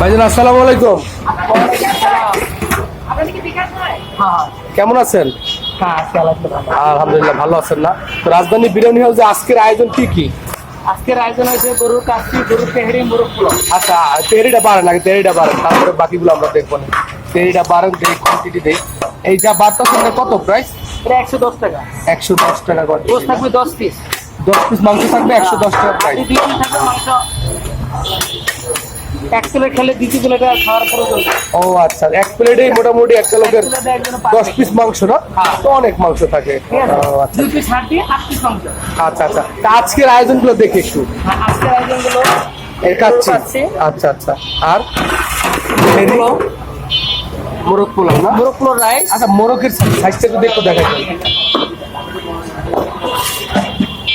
ভাইজান আসসালামু আলাইকুম। কেমন আছেন? আলহামদুলিল্লাহ ভালো আছেন না? তো রাজধানী বিরিয়ানি হাউস আজকের আয়োজন কি কি? আজকের আয়োজন হয়েছে গরুর কাচ্চি, গরুর তেহারি, মোরগ পোলাও। আচ্ছা, তেহারিটা বাড়েন আগে, তেহারিটা বাড়েন, তারপরে বাকিগুলো আমরা দেখবো না। তেহারিটা বাড়েন, দেই কোয়ান্টিটি দেই। এই যা বাড়তা সেটা কত প্রাইস? এটা 110 টাকা। 110 টাকা করে। গোস থাকবে 10 পিস। 10 পিস মাংস থাকবে 110 টাকা প্রাইস। 2 পিস থাকবে মাংস। এক প্লেট খেলে 2 প্লেট আর খাওয়ার পরে চলবে। ও আচ্ছা, এক প্লেটেই মোটামুটি একটা লোকের 10 পিস মাংস না? তো অনেক মাংস থাকে। ও আচ্ছা 2 পিস হাড় দিয়ে 8 পিস মাংস। আচ্ছা আচ্ছা। তা আজকের আয়োজনগুলো দেখি একটু। আজকের আয়োজনগুলো এই কাচ্চি। আচ্ছা আচ্ছা। আর মোরগ পোলাও না? মোরগ পোলাও রাইস। আচ্ছা, মোরগের সাইজটা একটু একটু দেখাই।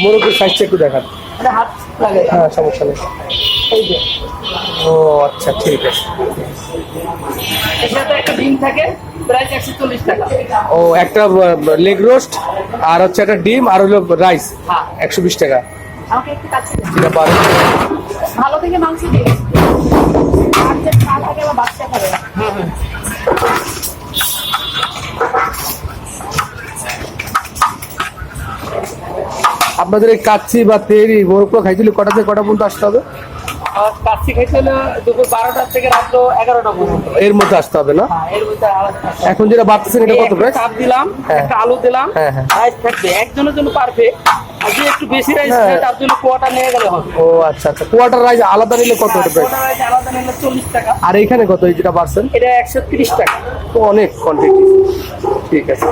মোরগের সাইজটা একটু দেখান। এটা হাত লাগে। হ্যাঁ, সমস্যা নেই। এই যে ও আচ্ছা, ঠিক আছে। এর সাথে একটা ডিম থাকে, প্রাইস 140 টাকা। ও একটা লেগ রোস্ট আর হচ্ছে একটা ডিম আর হলো রাইস। হ্যাঁ। 120 টাকা। আমাকে একটু কাছে যেটা পারে। ভালো থেকে মাংস দিন। আর যে খা থাকে বা বাচ্চা খাবে। আপনাদের এই কাচ্চি বা তেরি মোরগ খাইছিল কটা থেকে কটা পর্যন্ত আসতে হবে? আর কাচ্চি খাইতে হলে দুপুর 12টা থেকে রাত 11টা পর্যন্ত। এর মধ্যে আসতে হবে না? হ্যাঁ, এর মধ্যে এখন যেটা ভাবতেছেন এটা কত প্রাইস? চাপ দিলাম, হ্যাঁ। একটা আলু দিলাম, হ্যাঁ, হ্যাঁ। রাইস থাকবে একজনের জন্য পারফেক্ট। আর যে একটু বেশি রাইস হ্যাঁ। খায় তার জন্য কোয়াটা নিয়ে গেলে হবে। ও আচ্ছা আচ্ছা। কোয়ার্টার রাইস আলাদা নিলে কত প্রাইস? কোয়াটা রাইস আলাদা নিলে 40 টাকা। আর এইখানে কত এই যেটা পারছেন? এটা 130 টাকা। তো অনেক কোয়ান্টিটি। ঠিক আছে।